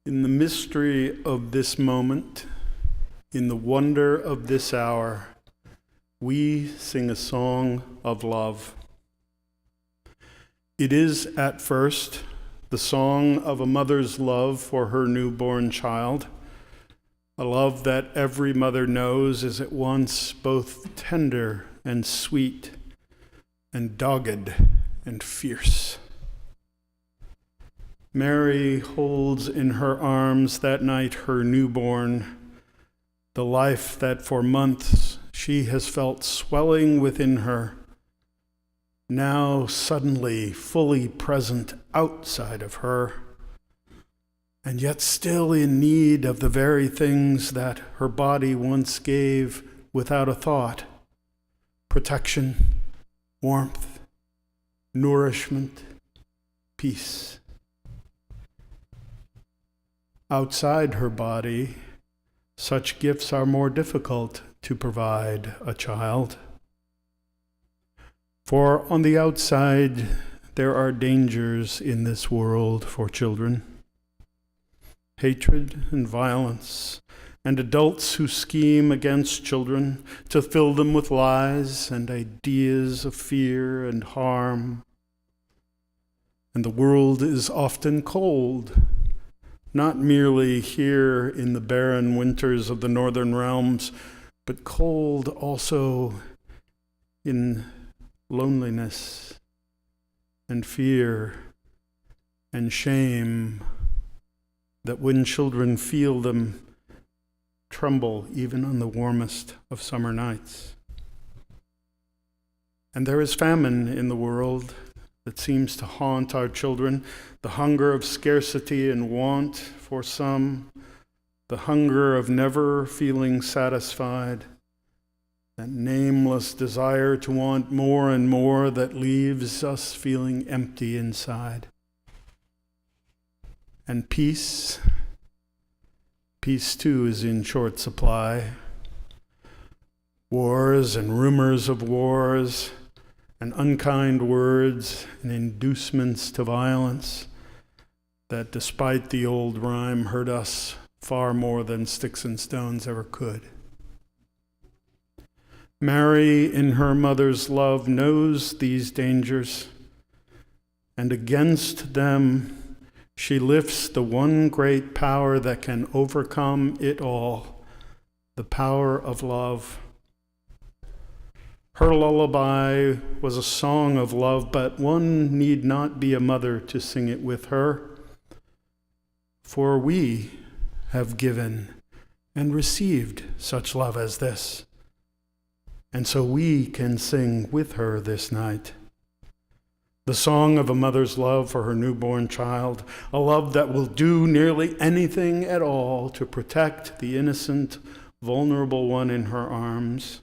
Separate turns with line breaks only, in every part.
In the mystery of this moment, in the wonder of this hour, we sing a song of love. It is, at first, the song of a mother's love for her newborn child, a love that every mother knows is at once both tender and sweet, and dogged and fierce. Mary holds in her arms that night her newborn, the life that for months she has felt swelling within her, now suddenly fully present outside of her, and yet still in need of the very things that her body once gave without a thought: protection, warmth, nourishment, peace. Outside her body, such gifts are more difficult to provide a child. For on the outside, there are dangers in this world for children. Hatred and violence, and adults who scheme against children to fill them with lies and ideas of fear and harm. And the world is often cold, not merely here in the barren winters of the northern realms, but cold also in loneliness and fear and shame, that when children feel them, tremble even on the warmest of summer nights. And there is famine in the world that seems to haunt our children, the hunger of scarcity and want for some, the hunger of never feeling satisfied, that nameless desire to want more and more that leaves us feeling empty inside. And peace too is in short supply. Wars and rumors of wars, and unkind words and inducements to violence that, despite the old rhyme, hurt us far more than sticks and stones ever could. Mary, in her mother's love, knows these dangers, and against them she lifts the one great power that can overcome it all, the power of love. Her lullaby was a song of love, but one need not be a mother to sing it with her. For we have given and received such love as this, and so we can sing with her this night. The song of a mother's love for her newborn child, a love that will do nearly anything at all to protect the innocent, vulnerable one in her arms.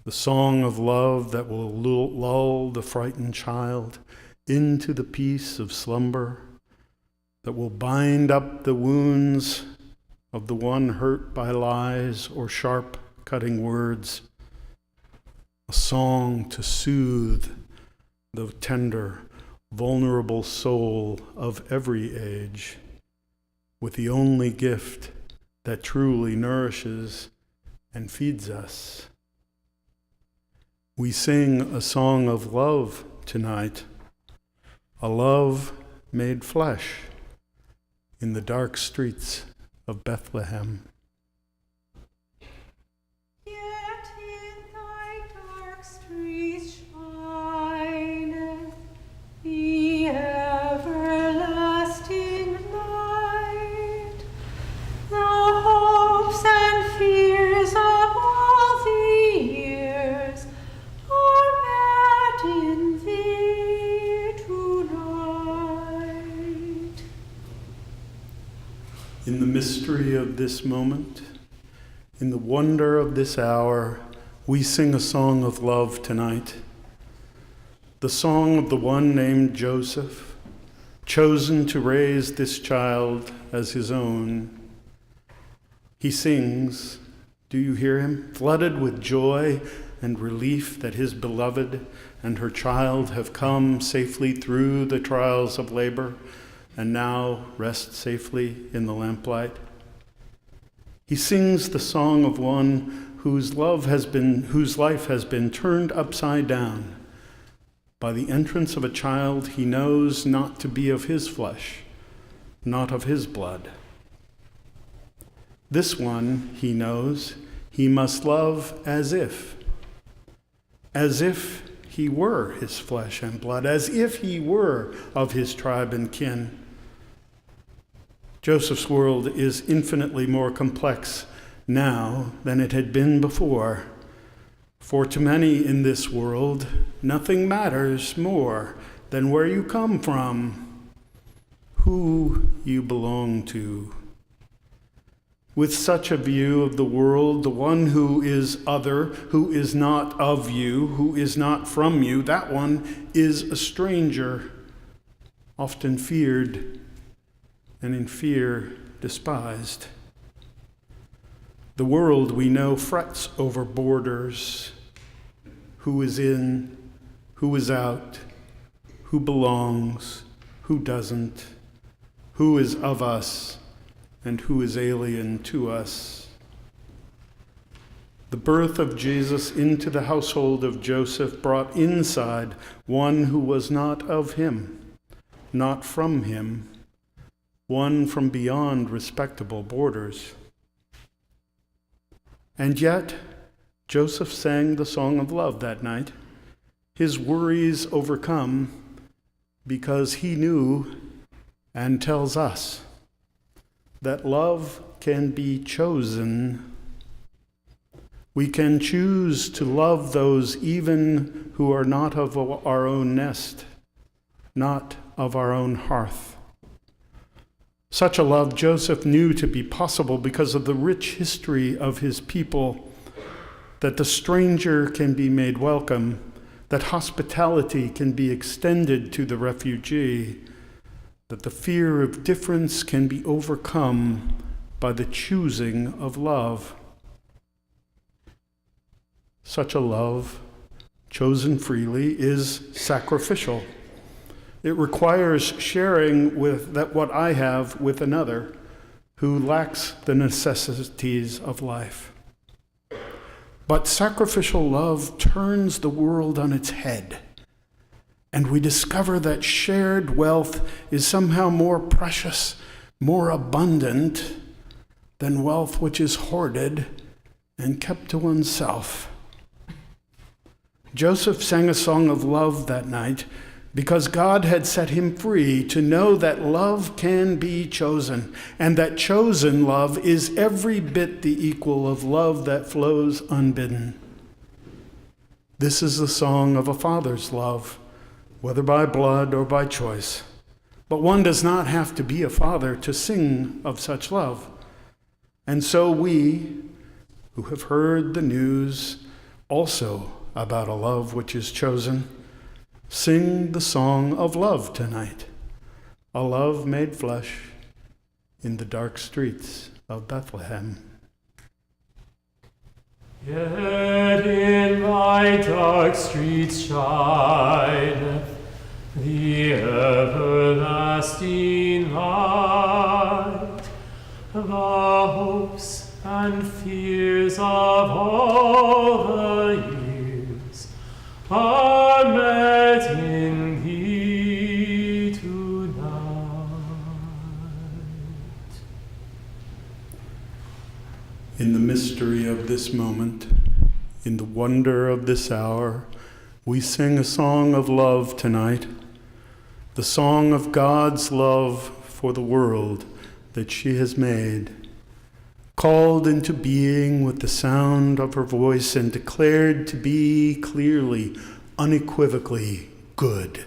The song of love that will lull the frightened child into the peace of slumber, that will bind up the wounds of the one hurt by lies or sharp cutting words. A song to soothe the tender, vulnerable soul of every age with the only gift that truly nourishes and feeds us. We sing a song of love tonight, a love made flesh in the dark streets of Bethlehem.
Yet in thy dark streets shineth the everlasting light. The hopes and fears of all the years are met in thee tonight.
In the mystery of this moment, in the wonder of this hour, we sing a song of love tonight. The song of the one named Joseph, chosen to raise this child as his own. He sings, do you hear him? Flooded with joy and relief that his beloved and her child have come safely through the trials of labor and now rest safely in the lamplight. He sings the song of one whose life has been turned upside down by the entrance of a child he knows not to be of his flesh, not of his blood. This one, he knows, he must love as if he were his flesh and blood, as if he were of his tribe and kin. Joseph's world is infinitely more complex now than it had been before. For to many in this world, nothing matters more than where you come from, who you belong to. With such a view of the world, the one who is other, who is not of you, who is not from you, that one is a stranger, often feared, and in fear despised. The world, we know, frets over borders. Who is in, who is out, who belongs, who doesn't, who is of us, and who is alien to us. The birth of Jesus into the household of Joseph brought inside one who was not of him, not from him, one from beyond respectable borders. And yet, Joseph sang the song of love that night, his worries overcome, because he knew and tells us that love can be chosen. We can choose to love those even who are not of our own nest, not of our own hearth. Such a love Joseph knew to be possible because of the rich history of his people, that the stranger can be made welcome, that hospitality can be extended to the refugee, that the fear of difference can be overcome by the choosing of love. Such a love, chosen freely, is sacrificial. It requires sharing what I have with another who lacks the necessities of life. But sacrificial love turns the world on its head, and we discover that shared wealth is somehow more precious, more abundant than wealth which is hoarded and kept to oneself. Joseph sang a song of love that night because God had set him free to know that love can be chosen, and that chosen love is every bit the equal of love that flows unbidden. This is the song of a father's love, whether by blood or by choice. But one does not have to be a father to sing of such love. And so we, who have heard the news also about a love which is chosen, sing the song of love tonight, a love made flesh in the dark streets of Bethlehem.
Yet in thy dark streets shineth the everlasting light. The hopes and fears of all the years are met in thee tonight.
In the mystery of this moment, in the wonder of this hour, we sing a song of love tonight, the song of God's love for the world that she has made, called into being with the sound of her voice and declared to be clearly, unequivocally good.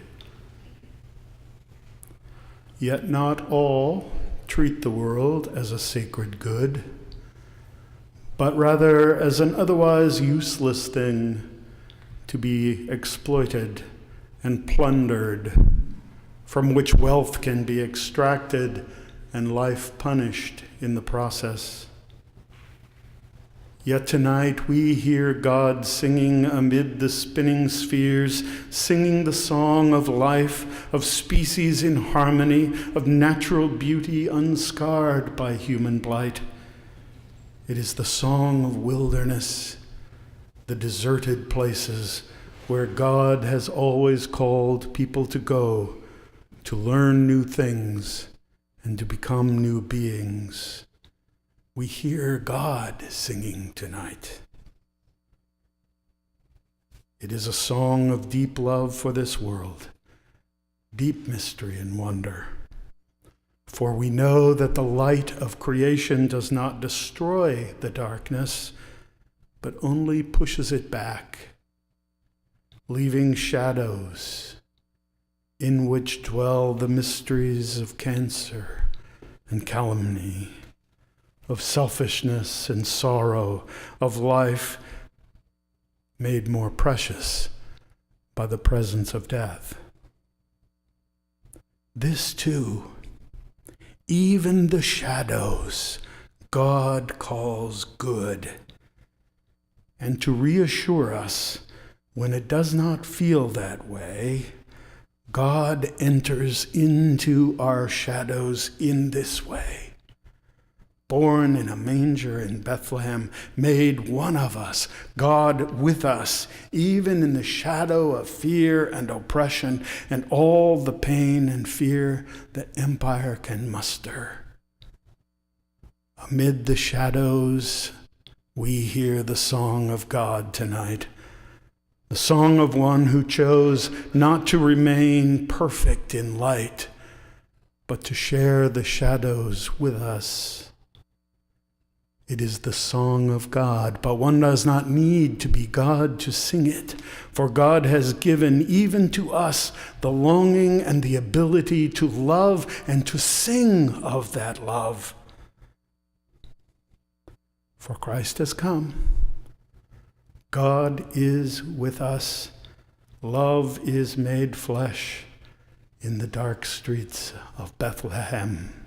Yet not all treat the world as a sacred good, but rather as an otherwise useless thing to be exploited and plundered, from which wealth can be extracted and life punished in the process. Yet tonight we hear God singing amid the spinning spheres, singing the song of life, of species in harmony, of natural beauty unscarred by human blight. It is the song of wilderness, the deserted places where God has always called people to go, to learn new things and to become new beings. We hear God singing tonight. It is a song of deep love for this world, deep mystery and wonder. For we know that the light of creation does not destroy the darkness, but only pushes it back, leaving shadows in which dwell the mysteries of cancer and calumny, of selfishness and sorrow, of life made more precious by the presence of death. This too, even the shadows, God calls good. And to reassure us, when it does not feel that way, God enters into our shadows in this way. Born in a manger in Bethlehem, made one of us, God with us, even in the shadow of fear and oppression and all the pain and fear that empire can muster. Amid the shadows, we hear the song of God tonight, the song of one who chose not to remain perfect in light, but to share the shadows with us. It is the song of God, but one does not need to be God to sing it, for God has given even to us the longing and the ability to love and to sing of that love. For Christ has come. God is with us. Love is made flesh in the dark streets of Bethlehem.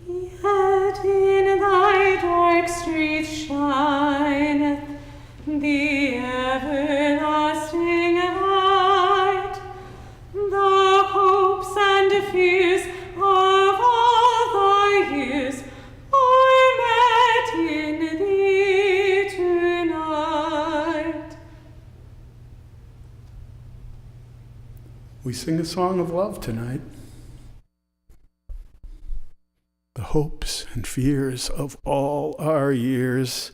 Yet in thy dark streets shineth the everlasting light. The hopes and fears of all thy years are met in thee tonight.
We sing a song of love tonight. The hopes and fears of all our years,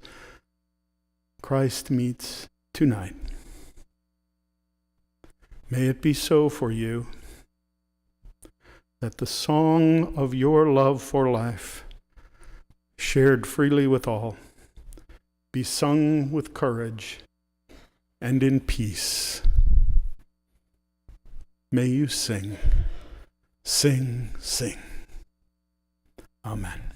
Christ meets tonight. May it be so for you, that the song of your love for life, shared freely with all, be sung with courage and in peace. May you sing, sing, sing. Amen.